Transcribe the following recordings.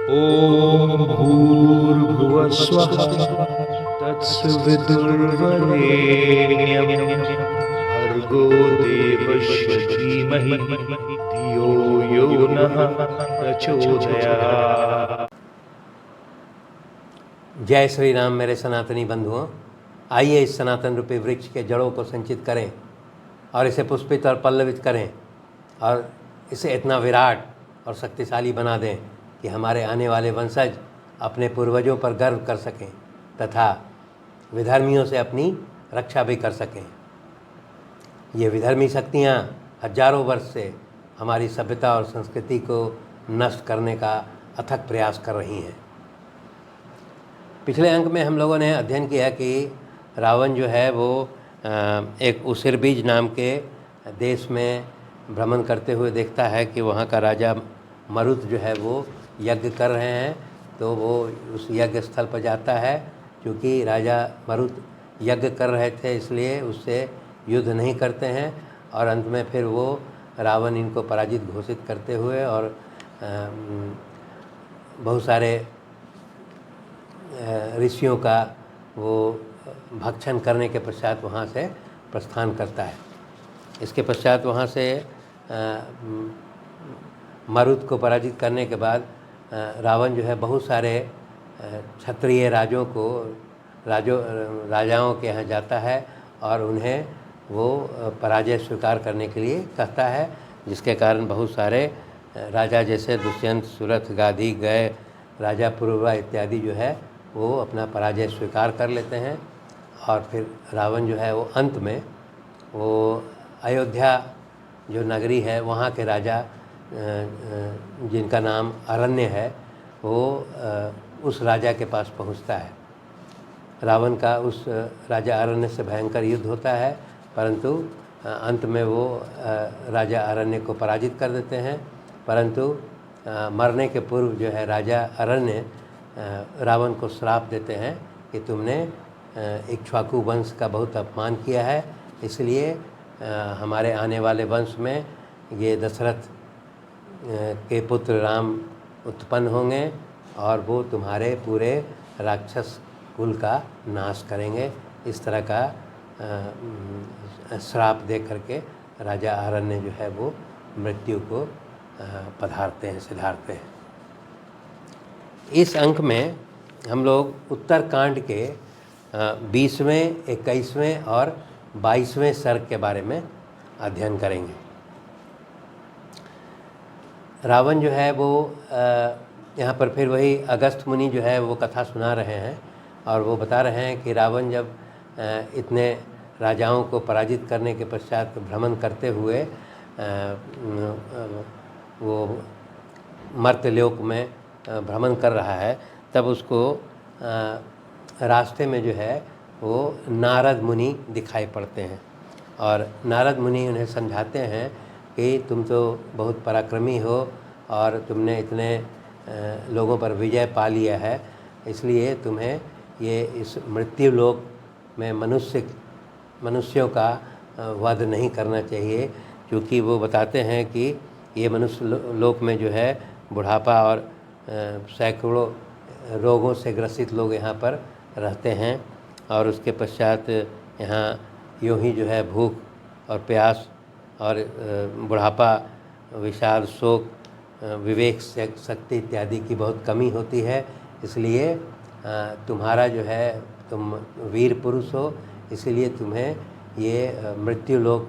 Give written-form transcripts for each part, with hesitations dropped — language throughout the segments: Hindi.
ॐ भूर्भुवः स्वः तत्सवितुर्वरेण्यं भर्गो देवस्य धीमहि धियो यो नः प्रचोदयात्। जय श्री राम मेरे सनातनी बंधुओं। आइए इस सनातन रूपी वृक्ष के जड़ों को संचित करें और इसे पुष्पित और पल्लवित करें और इसे इतना विराट और शक्तिशाली बना दें कि हमारे आने वाले वंशज अपने पूर्वजों पर गर्व कर सकें तथा विधर्मियों से अपनी रक्षा भी कर सकें। ये विधर्मी शक्तियाँ हजारों वर्ष से हमारी सभ्यता और संस्कृति को नष्ट करने का अथक प्रयास कर रही हैं। पिछले अंक में हम लोगों ने अध्ययन किया कि रावण जो है वो एक उसिरबीज नाम के देश में भ्रमण करते हुए देखता है कि वहाँ का राजा मरुत जो है वो यज्ञ कर रहे हैं, तो वो उस यज्ञ स्थल पर जाता है। क्योंकि राजा मरुत यज्ञ कर रहे थे इसलिए उससे युद्ध नहीं करते हैं और अंत में फिर वो रावण इनको पराजित घोषित करते हुए और बहुत सारे ऋषियों का वो भक्षण करने के पश्चात वहाँ से प्रस्थान करता है। इसके पश्चात वहाँ से मरुत को पराजित करने के बाद रावण जो है बहुत सारे क्षत्रिय राजाओं के यहाँ जाता है और उन्हें वो पराजय स्वीकार करने के लिए कहता है, जिसके कारण बहुत सारे राजा जैसे दुष्यंत, सुरथ, गाधी, गय, राजा पुरुरवा इत्यादि जो है वो अपना पराजय स्वीकार कर लेते हैं। और फिर रावण जो है वो अंत में वो अयोध्या जो नगरी है वहाँ के राजा जिनका नाम अरण्य है वो उस राजा के पास पहुँचता है। रावण का उस राजा अरण्य से भयंकर युद्ध होता है, परंतु अंत में वो राजा अरण्य को पराजित कर देते हैं। परंतु मरने के पूर्व जो है राजा अरण्य रावण को श्राप देते हैं कि तुमने इक्ष्वाकु वंश का बहुत अपमान किया है, इसलिए हमारे आने वाले वंश में ये दशरथ के पुत्र राम उत्पन्न होंगे और वो तुम्हारे पूरे राक्षस कुल का नाश करेंगे। इस तरह का श्राप दे करके राजा अरण्य जो है वो मृत्यु को पधारते हैं, सिधारते हैं। इस अंक में हम लोग उत्तरकांड के 20वें, 21वें और 22वें सर्ग के बारे में अध्ययन करेंगे। रावण जो है वो यहाँ पर फिर वही अगस्त्य मुनि जो है वो कथा सुना रहे हैं और वो बता रहे हैं कि रावण जब इतने राजाओं को पराजित करने के पश्चात भ्रमण करते हुए वो मर्त्यलोक में भ्रमण कर रहा है, तब उसको रास्ते में जो है वो नारद मुनि दिखाई पड़ते हैं और नारद मुनि उन्हें समझाते हैं कि तुम तो बहुत पराक्रमी हो और तुमने इतने लोगों पर विजय पा लिया है, इसलिए तुम्हें ये इस मृत्यु लोक में मनुष्यों का वध नहीं करना चाहिए। क्योंकि वो बताते हैं कि ये मनुष्य लोक में जो है बुढ़ापा और सैकड़ों रोगों से ग्रसित लोग यहाँ पर रहते हैं और उसके पश्चात यहाँ यूँ ही जो है भूख और प्यास और बुढ़ापा, विषाद, शोक, विवेक शक्ति इत्यादि की बहुत कमी होती है। इसलिए तुम्हारा जो है तुम वीर पुरुष हो, इसलिए तुम्हें ये मृत्यु लोक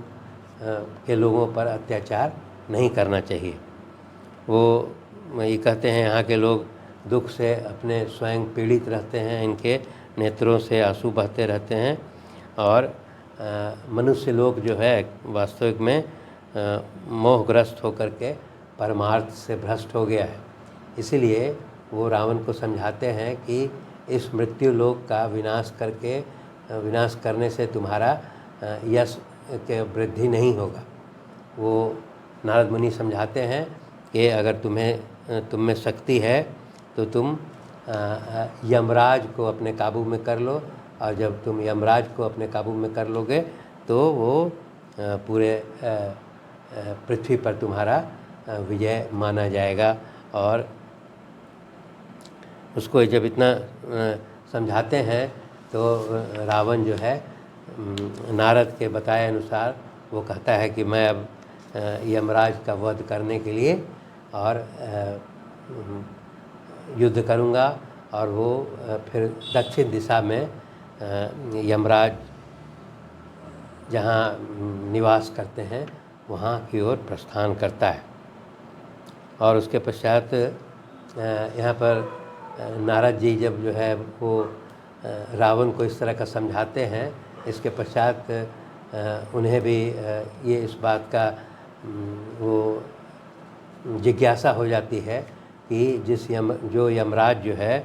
के लोगों पर अत्याचार नहीं करना चाहिए। वो ये कहते हैं यहाँ के लोग दुख से अपने स्वयं पीड़ित रहते हैं, इनके नेत्रों से आंसू बहते रहते हैं और मनुष्य लोक जो है वास्तविक में मोहग्रस्त होकर के परमार्थ से भ्रष्ट हो गया है। इसीलिए वो रावण को समझाते हैं कि इस मृत्यु लोक का विनाश करने से तुम्हारा यश के वृद्धि नहीं होगा। वो नारद मुनि समझाते हैं कि अगर तुम में शक्ति है तो तुम यमराज को अपने काबू में कर लो और जब तुम यमराज को अपने काबू में कर लोगे तो वो पूरे पृथ्वी पर तुम्हारा विजय माना जाएगा और उसको जब इतना समझाते हैं तो रावण जो है नारद के बताए अनुसार वो कहता है कि मैं अब यमराज का वध करने के लिए और युद्ध करूंगा। और वो फिर दक्षिण दिशा में यमराज जहाँ निवास करते हैं वहाँ की ओर प्रस्थान करता है। और उसके पश्चात यहाँ पर नारद जी जब जो है वो रावण को इस तरह का समझाते हैं, इसके पश्चात उन्हें भी ये इस बात का वो जिज्ञासा हो जाती है कि जो यमराज जो है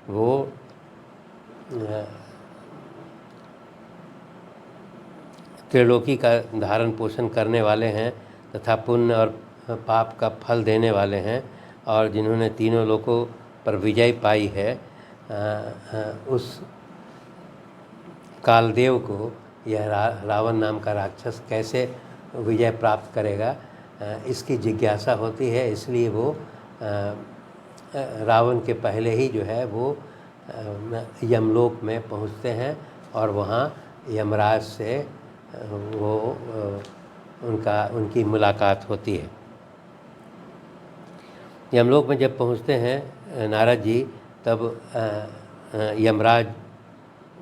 वो त्रिलोकी का धारण पोषण करने वाले हैं तथा पुण्य और पाप का फल देने वाले हैं और जिन्होंने तीनों लोकों पर विजय पाई है, उस कालदेव को यह रावण नाम का राक्षस कैसे विजय प्राप्त करेगा, इसकी जिज्ञासा होती है। इसलिए वो रावण के पहले ही जो है वो यमलोक में पहुंचते हैं और वहाँ यमराज से वो उनकी मुलाकात होती है। यमलोक में जब पहुंचते हैं नारद जी, तब यमराज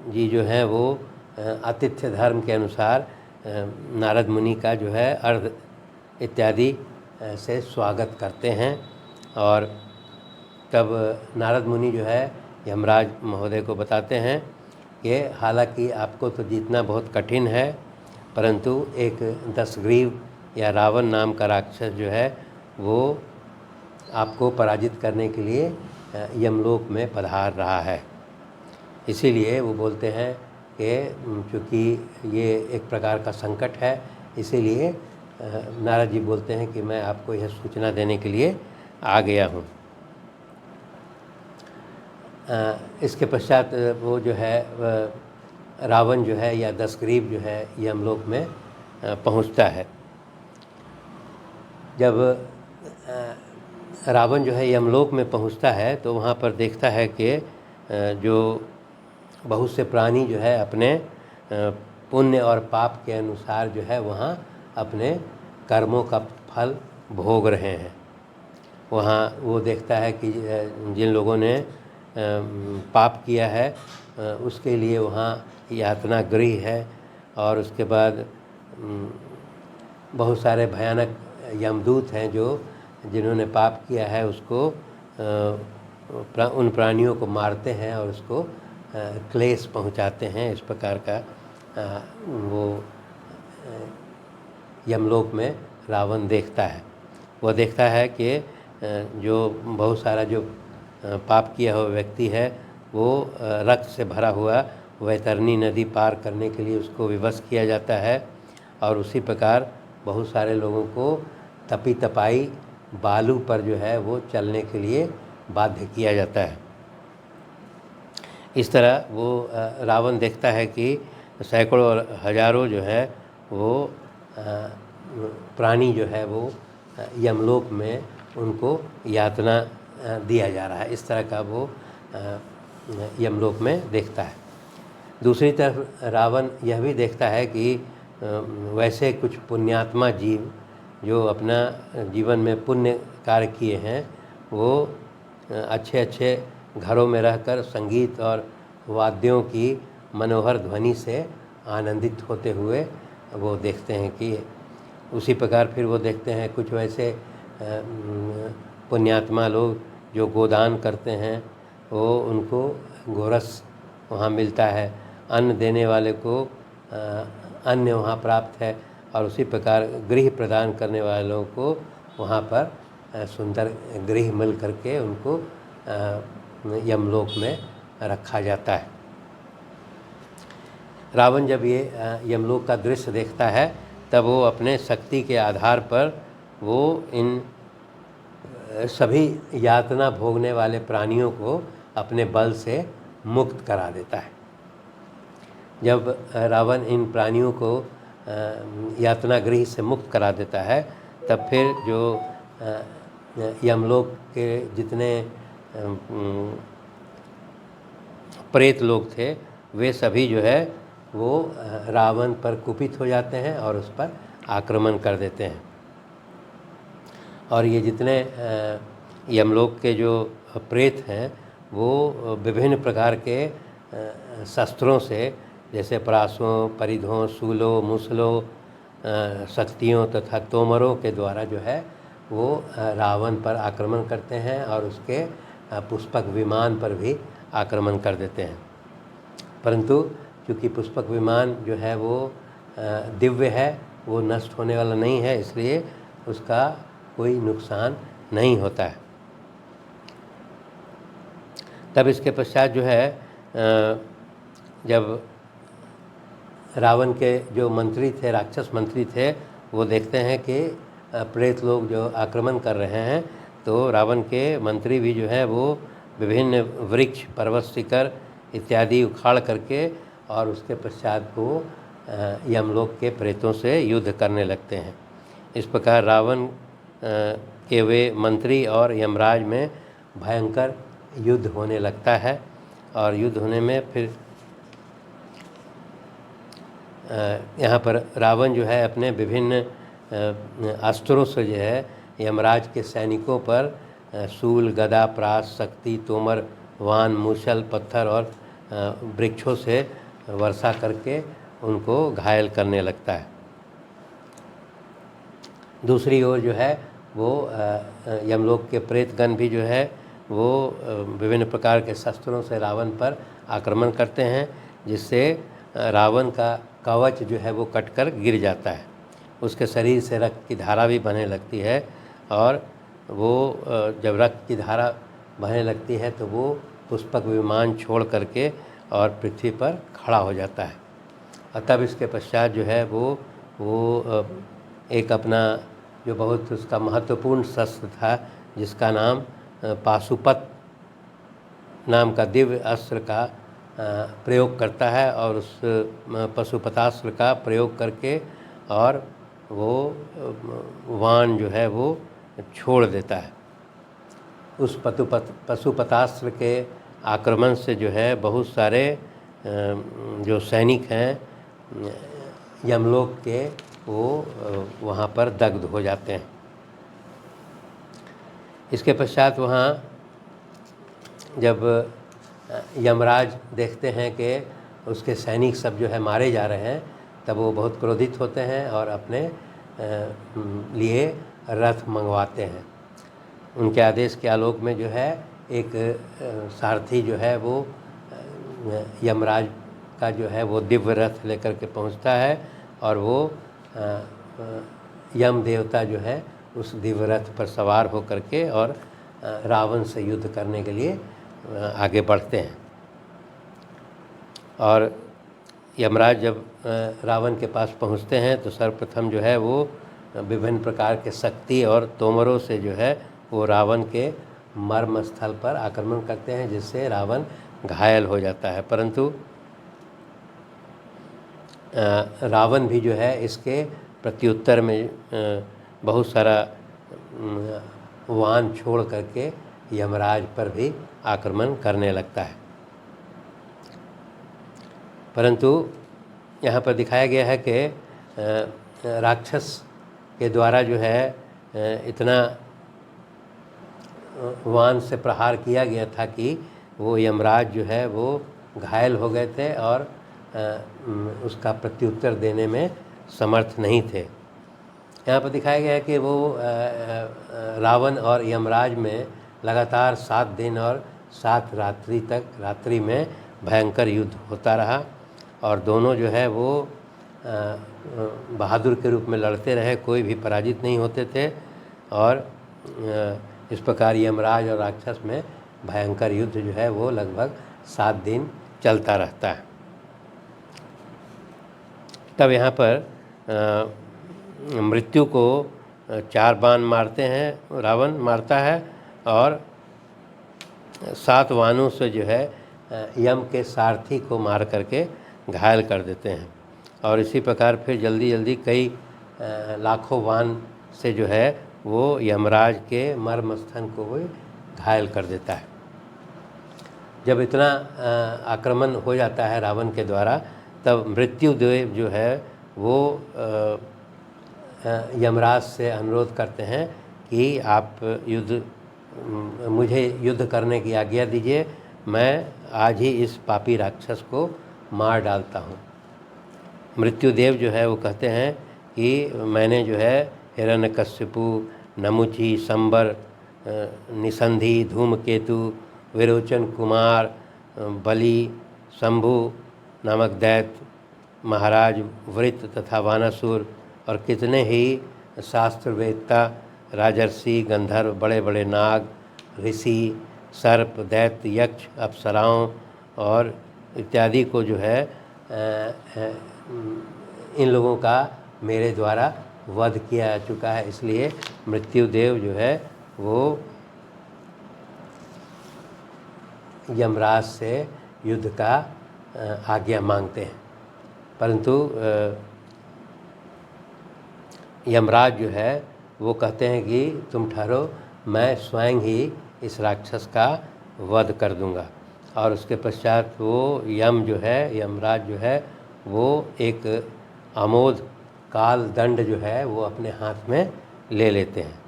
जी जो हैं वो आतिथ्य धर्म के अनुसार नारद मुनि का जो है अर्घ इत्यादि से स्वागत करते हैं। और तब नारद मुनि जो है यमराज महोदय को बताते हैं कि हालांकि आपको तो जीतना बहुत कठिन है, परंतु एक दशग्रीव या रावण नाम का राक्षस जो है वो आपको पराजित करने के लिए यमलोक में पधार रहा है। इसीलिए वो बोलते हैं कि चूँकि ये एक प्रकार का संकट है, इसीलिए नारद जी बोलते हैं कि मैं आपको यह सूचना देने के लिए आ गया हूँ। इसके पश्चात वो जो है रावण जो है या दशग्रीव जो है यमलोक में पहुँचता है। जब रावण जो है यमलोक में पहुँचता है तो वहाँ पर देखता है कि जो बहुत से प्राणी जो है अपने पुण्य और पाप के अनुसार जो है वहाँ अपने कर्मों का फल भोग रहे हैं। वहाँ वो देखता है कि जिन लोगों ने पाप किया है उसके लिए वहाँ यातना गृह है और उसके बाद बहुत सारे भयानक यमदूत हैं जो जिन्होंने पाप किया है उसको उन प्राणियों को मारते हैं और उसको क्लेश पहुंचाते हैं। इस प्रकार का वो यमलोक में रावण देखता है। वह देखता है कि जो बहुत सारा जो पाप किया हुआ व्यक्ति है वो रक्त से भरा हुआ वैतरणी नदी पार करने के लिए उसको विवश किया जाता है और उसी प्रकार बहुत सारे लोगों को तपी तपाई बालू पर जो है वो चलने के लिए बाध्य किया जाता है। इस तरह वो रावण देखता है कि सैकड़ों और हजारों जो है वो प्राणी जो है वो यमलोक में उनको यातना दिया जा रहा है। इस तरह का वो यमलोक में देखता है। दूसरी तरफ रावण यह भी देखता है कि वैसे कुछ पुण्यात्मा जीव जो अपना जीवन में पुण्य कार्य किए हैं वो अच्छे अच्छे घरों में रहकर संगीत और वाद्यों की मनोहर ध्वनि से आनंदित होते हुए वो देखते हैं कि उसी प्रकार फिर वो देखते हैं कुछ वैसे पुण्यात्मा लोग जो गोदान करते हैं वो उनको गोरस वहाँ मिलता है, अन्न देने वाले को अन्न वहाँ प्राप्त है और उसी प्रकार गृह प्रदान करने वाले लोगों को वहाँ पर सुंदर गृह मिल करके उनको यमलोक में रखा जाता है। रावण जब ये यमलोक का दृश्य देखता है तब वो अपने शक्ति के आधार पर वो इन सभी यातना भोगने वाले प्राणियों को अपने बल से मुक्त करा देता है। जब रावण इन प्राणियों को यातना गृह से मुक्त करा देता है तब फिर जो यमलोक के जितने प्रेत लोग थे, वे सभी जो है वो रावण पर कुपित हो जाते हैं और उस पर आक्रमण कर देते हैं। और ये जितने यमलोक के जो प्रेत हैं वो विभिन्न प्रकार के शस्त्रों से, जैसे परासों, परिधों, शूलों, मूसलों, शक्तियों तथा तोमरों के द्वारा जो है वो रावण पर आक्रमण करते हैं और उसके पुष्पक विमान पर भी आक्रमण कर देते हैं। परंतु चूँकि पुष्पक विमान जो है वो दिव्य है, वो नष्ट होने वाला नहीं है, इसलिए उसका कोई नुकसान नहीं होता है। तब इसके पश्चात जो है जब रावण के जो मंत्री थे, राक्षस मंत्री थे, वो देखते हैं कि प्रेत लोग जो आक्रमण कर रहे हैं, तो रावण के मंत्री भी जो है वो विभिन्न वृक्ष, पर्वत, शिखर इत्यादि उखाड़ करके और उसके पश्चात वो यमलोक के प्रेतों से युद्ध करने लगते हैं। इस प्रकार रावण के वे मंत्री और यमराज में भयंकर युद्ध होने लगता है। और युद्ध होने में फिर यहाँ पर रावण जो है अपने विभिन्न अस्त्रों से जो है यमराज के सैनिकों पर शूल, गदा, प्रास, शक्ति, तोमर, वान, मूसल, पत्थर और वृक्षों से वर्षा करके उनको घायल करने लगता है। दूसरी ओर जो है वो यमलोक के प्रेतगण भी जो है वो विभिन्न प्रकार के शस्त्रों से रावण पर आक्रमण करते हैं, जिससे रावण का कवच जो है वो कटकर गिर जाता है। उसके शरीर से रक्त की धारा भी बहने लगती है और वो जब रक्त की धारा बहने लगती है तो वो पुष्पक विमान छोड़ करके और पृथ्वी पर खड़ा हो जाता है। और तब इसके पश्चात जो है वो एक अपना जो बहुत उसका महत्वपूर्ण शस्त्र था, जिसका नाम पाशुपत नाम का दिव्य अस्त्र का प्रयोग करता है और उस पशुपतास्त्र का प्रयोग करके और वो वाण जो है वो छोड़ देता है। उस पशुपतास्त्र के आक्रमण से जो है बहुत सारे जो सैनिक हैं यमलोक के वो वहाँ पर दग्ध हो जाते हैं। इसके पश्चात वहाँ जब यमराज देखते हैं कि उसके सैनिक सब जो है मारे जा रहे हैं, तब वो बहुत क्रोधित होते हैं और अपने लिए रथ मंगवाते हैं। उनके आदेश के आलोक में जो है एक सारथी जो है वो यमराज का जो है वो दिव्य रथ लेकर के पहुंचता है और वो यम देवता जो है उस दिव्य रथ पर सवार होकर के और रावण से युद्ध करने के लिए आगे बढ़ते हैं। और यमराज जब रावण के पास पहुंचते हैं तो सर्वप्रथम जो है वो विभिन्न प्रकार के शक्ति और तोमरों से जो है वो रावण के मर्म स्थल पर आक्रमण करते हैं, जिससे रावण घायल हो जाता है। परंतु रावण भी जो है इसके प्रत्युत्तर में बहुत सारा वाण छोड़ करके यमराज पर भी आक्रमण करने लगता है। परंतु यहाँ पर दिखाया गया है कि राक्षस के द्वारा जो है इतना वाण से प्रहार किया गया था कि वो यमराज जो है वो घायल हो गए थे और उसका प्रत्युत्तर देने में समर्थ नहीं थे। यहाँ पर दिखाया गया है कि वो रावण और यमराज में लगातार 7 दिन और 7 रात्रि में भयंकर युद्ध होता रहा और दोनों जो है वो बहादुर के रूप में लड़ते रहे, कोई भी पराजित नहीं होते थे। और इस प्रकार यमराज और राक्षस में भयंकर युद्ध जो है वो लगभग 7 दिन चलता रहता है। तब यहाँ पर मृत्यु को 4 बाण मारते हैं, रावण मारता है और 7 बाणों से जो है यम के सारथी को मार करके घायल कर देते हैं। और इसी प्रकार फिर जल्दी जल्दी कई लाखों बाण से जो है वो यमराज के मर्म स्थान को भी घायल कर देता है। जब इतना आक्रमण हो जाता है रावण के द्वारा, तब मृत्युदेव जो है वो यमराज से अनुरोध करते हैं कि आप मुझे युद्ध करने की आज्ञा दीजिए, मैं आज ही इस पापी राक्षस को मार डालता हूँ। मृत्युदेव जो है वो कहते हैं कि मैंने जो है हिरण्यकश्यपु, नमुची, संबर, निसंधि, धूमकेतु, विरोचन कुमार, बलि, शंभु नामक दैत्य, महाराज वृत्त तथा वानासुर और कितने ही शास्त्रवेत्ता, राजर्षि, गंधर्व, बड़े बड़े नाग, ऋषि, सर्प, दैत्य, यक्ष, अप्सराओं और इत्यादि को जो है इन लोगों का मेरे द्वारा वध किया जा चुका है। इसलिए मृत्युदेव जो है वो यमराज से युद्ध का आज्ञा मांगते हैं, परंतु यमराज जो है वो कहते हैं कि तुम ठहरो, मैं स्वयं ही इस राक्षस का वध कर दूंगा। और उसके पश्चात वो यमराज जो है वो एक अमोघ काल दंड जो है वो अपने हाथ में ले लेते हैं।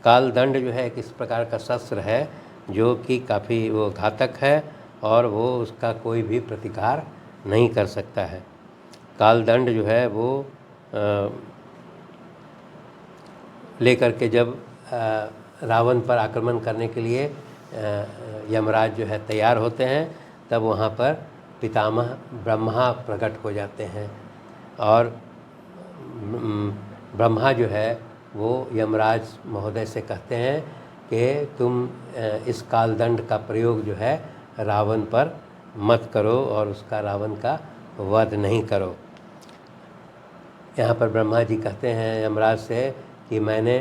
काल दंड जो है एक इस प्रकार का शस्त्र है जो कि काफ़ी वो घातक है और वो उसका कोई भी प्रतिकार नहीं कर सकता है। काल दंड जो है वो लेकर के जब रावण पर आक्रमण करने के लिए यमराज जो है तैयार होते हैं, तब वहाँ पर पितामह ब्रह्मा प्रकट हो जाते हैं और ब्रह्मा जो है वो यमराज महोदय से कहते हैं कि तुम इस कालदंड का प्रयोग जो है रावण पर मत करो और उसका रावण का वध नहीं करो। यहाँ पर ब्रह्मा जी कहते हैं यमराज से कि मैंने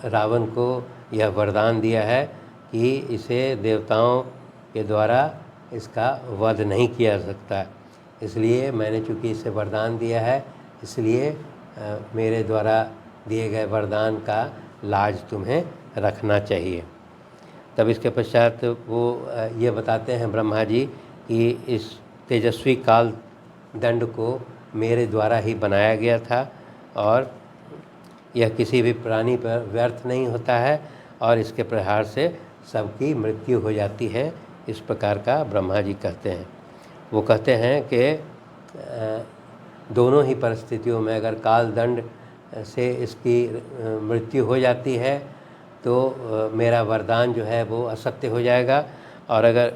रावण को यह वरदान दिया है कि इसे देवताओं के द्वारा इसका वध नहीं किया जा सकता, इसलिए मैंने चूँकि इसे वरदान दिया है, इसलिए मेरे द्वारा दिए गए वरदान का लाज तुम्हें रखना चाहिए। तब इसके पश्चात वो ये बताते हैं ब्रह्मा जी कि इस तेजस्वी काल दंड को मेरे द्वारा ही बनाया गया था और यह किसी भी प्राणी पर व्यर्थ नहीं होता है और इसके प्रहार से सबकी मृत्यु हो जाती है। इस प्रकार का ब्रह्मा जी कहते हैं। वो कहते हैं कि दोनों ही परिस्थितियों में अगर काल दंड से इसकी मृत्यु हो जाती है तो मेरा वरदान जो है वो असत्य हो जाएगा, और अगर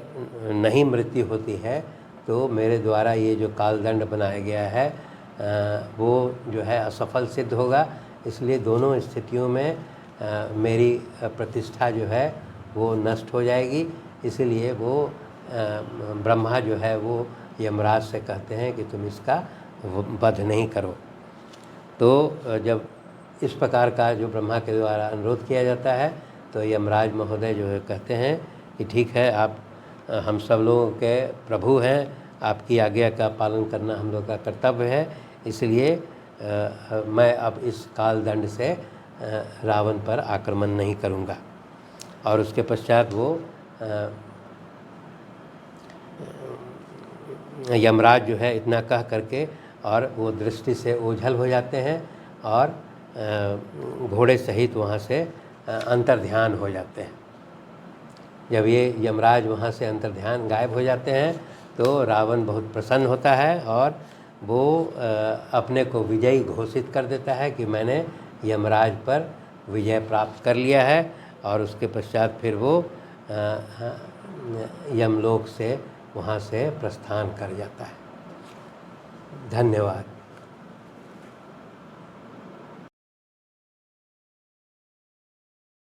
नहीं मृत्यु होती है तो मेरे द्वारा ये जो कालदंड बनाया गया है वो जो है असफल सिद्ध होगा। इसलिए दोनों स्थितियों में मेरी प्रतिष्ठा जो है वो नष्ट हो जाएगी। इसलिए वो ब्रह्मा जो है वो यमराज से कहते हैं कि तुम इसका वध नहीं करो। तो जब इस प्रकार का जो ब्रह्मा के द्वारा अनुरोध किया जाता है तो यमराज महोदय जो है कहते हैं कि ठीक है, आप हम सब लोगों के प्रभु हैं, आपकी आज्ञा का पालन करना हम लोग का कर्तव्य है, इसलिए मैं अब इस काल दंड से रावण पर आक्रमण नहीं करूँगा। और उसके पश्चात वो यमराज जो है इतना कह करके और वो दृष्टि से ओझल हो जाते हैं और घोड़े सहित वहाँ से अंतर्ध्यान हो जाते हैं। जब ये यमराज वहाँ से अंतर्ध्यान गायब हो जाते हैं तो रावण बहुत प्रसन्न होता है और वो अपने को विजयी घोषित कर देता है कि मैंने यमराज पर विजय प्राप्त कर लिया है। और उसके पश्चात फिर वो यमलोक से वहाँ से प्रस्थान कर जाता है। धन्यवाद।